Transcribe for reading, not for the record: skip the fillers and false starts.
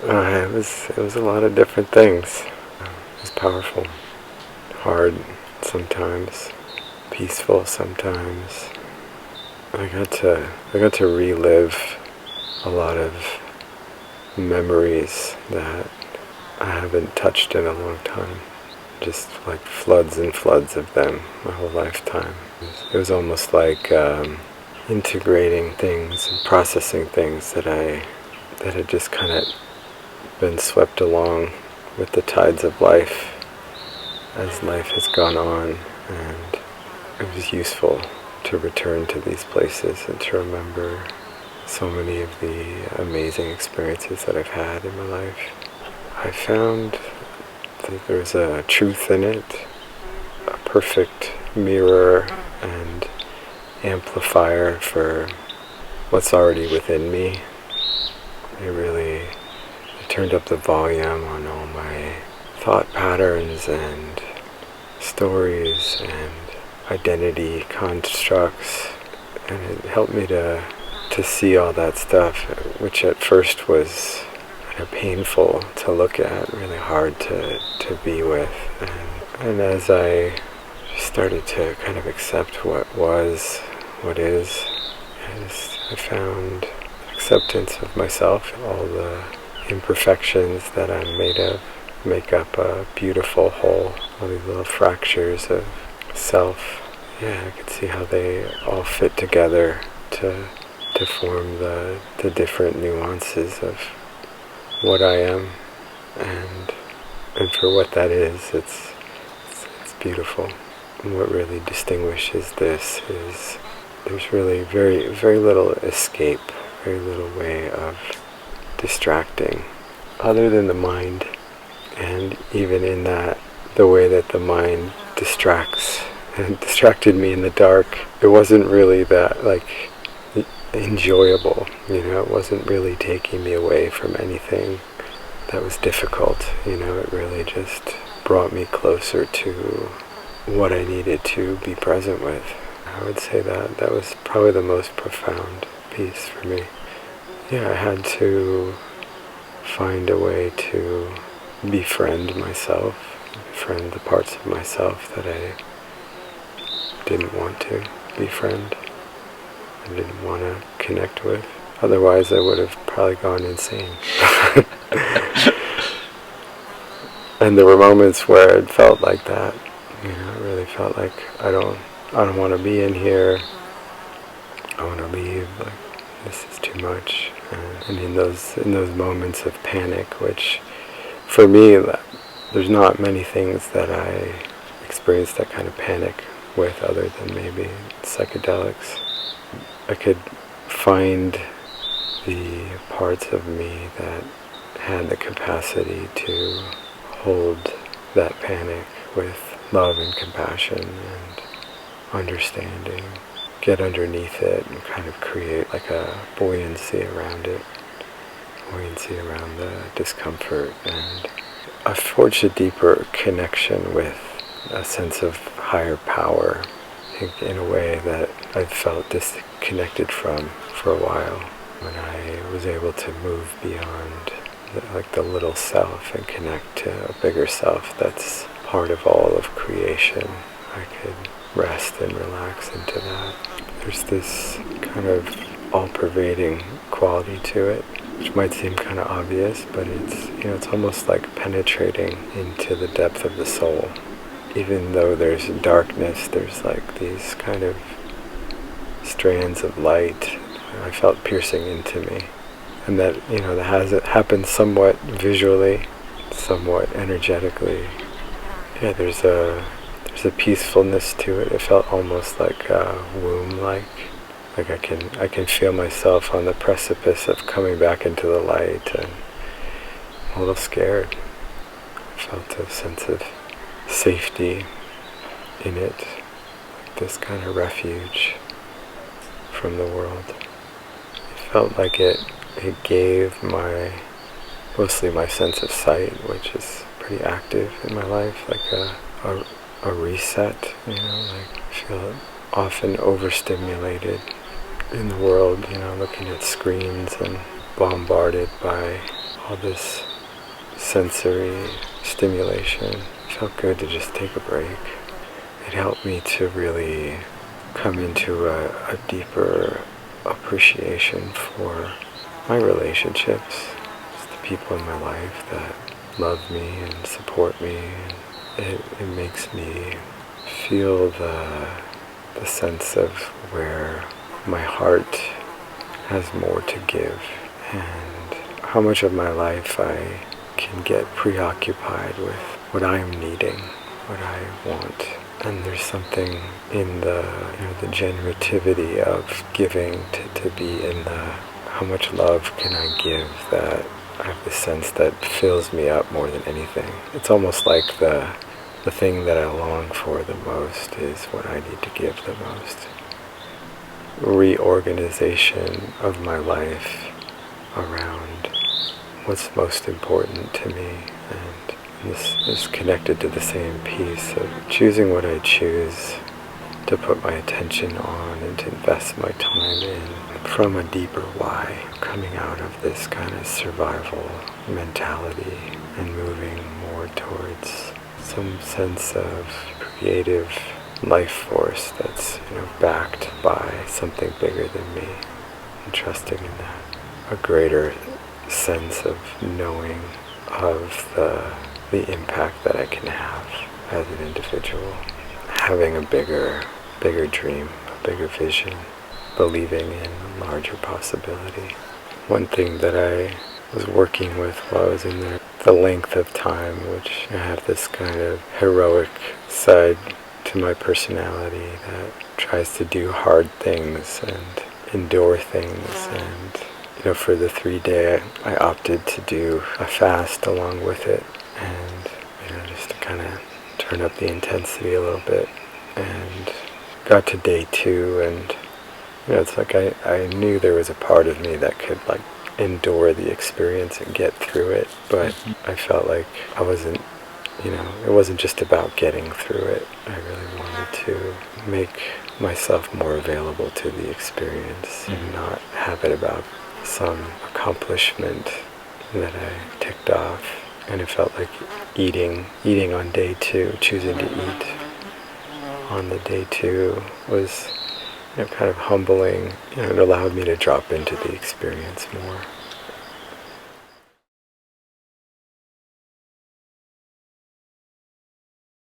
It was a lot of different things. It was powerful, hard sometimes, peaceful sometimes. I got to relive a lot of memories that I haven't touched in a long time. Just like floods and floods of them my whole lifetime. It was almost like integrating things and processing things that had just kind of been swept along with the tides of life as life has gone on, and it was useful to return to these places and to remember so many of the amazing experiences that I've had in my life. I found that there's a truth in it, a perfect mirror and amplifier for what's already within me. It turned up the volume on all my thought patterns and stories and identity constructs, and it helped me to see all that stuff, which at first was kind of painful to look at, really hard to be with. And as I started to kind of accept what is, I found acceptance of myself, all the imperfections that I'm made of make up a beautiful whole, all these little fractures of self. Yeah, I could see how they all fit together to form the different nuances of what I am, and for what that is, it's beautiful. And what really distinguishes this is there's really very, very little escape, very little way of distracting other than the mind. And even in that, the way that the mind distracts and distracted me in the dark, it wasn't really that enjoyable, it wasn't really taking me away from anything that was difficult, it really just brought me closer to what I needed to be present with. I would say that was probably the most profound piece for me. Yeah, I had to find a way to befriend myself, befriend the parts of myself that I didn't want to befriend. I didn't want to connect with. Otherwise, I would have probably gone insane. And there were moments where it felt like that. It really felt like I don't want to be in here. I want to leave. Like, this is too much. And in those moments of panic, which for me, there's not many things that I experience that kind of panic with, other than maybe psychedelics. I could find the parts of me that had the capacity to hold that panic with love and compassion and understanding, get underneath it and kind of create like a buoyancy around it, buoyancy around the discomfort. And I forged a deeper connection with a sense of higher power, I think, in a way that I felt disconnected from for a while. When I was able to move beyond the little self and connect to a bigger self that's part of all of creation, I could rest and relax into that. There's this kind of all-pervading quality to it, which might seem kind of obvious, but it's almost like penetrating into the depth of the soul. Even though there's darkness, there's like these kind of strands of light I felt piercing into me. And that, that happens somewhat visually, somewhat energetically. Yeah, there's a peacefulness to it. It felt almost like womb-like. Like I can feel myself on the precipice of coming back into the light, and I'm a little scared. I felt a sense of safety in it, like this kind of refuge from the world. It felt like it gave mostly my sense of sight, which is pretty active in my life, like a reset, like I feel often overstimulated in the world, looking at screens and bombarded by all this sensory stimulation. It felt good to just take a break. It helped me to really come into a deeper appreciation for my relationships. It's the people in my life that love me and support me. And it makes me feel the sense of where my heart has more to give, and how much of my life I can get preoccupied with what I am needing, what I want. And there's something in the generativity of giving, to be in the how much love can I give, that I have the sense that fills me up more than anything. It's almost like the thing that I long for the most is what I need to give the most. Reorganization of my life around what's most important to me, and this is connected to the same piece of choosing what I choose to put my attention on and to invest my time in from a deeper why, coming out of this kind of survival mentality and moving more towards some sense of creative life force that's backed by something bigger than me, and trusting in that. A greater sense of knowing of the impact that I can have as an individual. Having a bigger dream, a bigger vision, believing in a larger possibility. One thing that I was working with while I was in there, the length of time, which I have this kind of heroic side to my personality that tries to do hard things and endure things. And for the 3-day, I opted to do a fast along with it, and just to kind of turn up the intensity a little bit. And got to day 2, and it's like I knew there was a part of me that could endure the experience and get through it, but I felt like I wasn't, it wasn't just about getting through it. I really wanted to make myself more available to the experience and not have it about some accomplishment that I ticked off. And it felt like eating on day 2, choosing to eat on the day 2 was kind of humbling. It allowed me to drop into the experience more.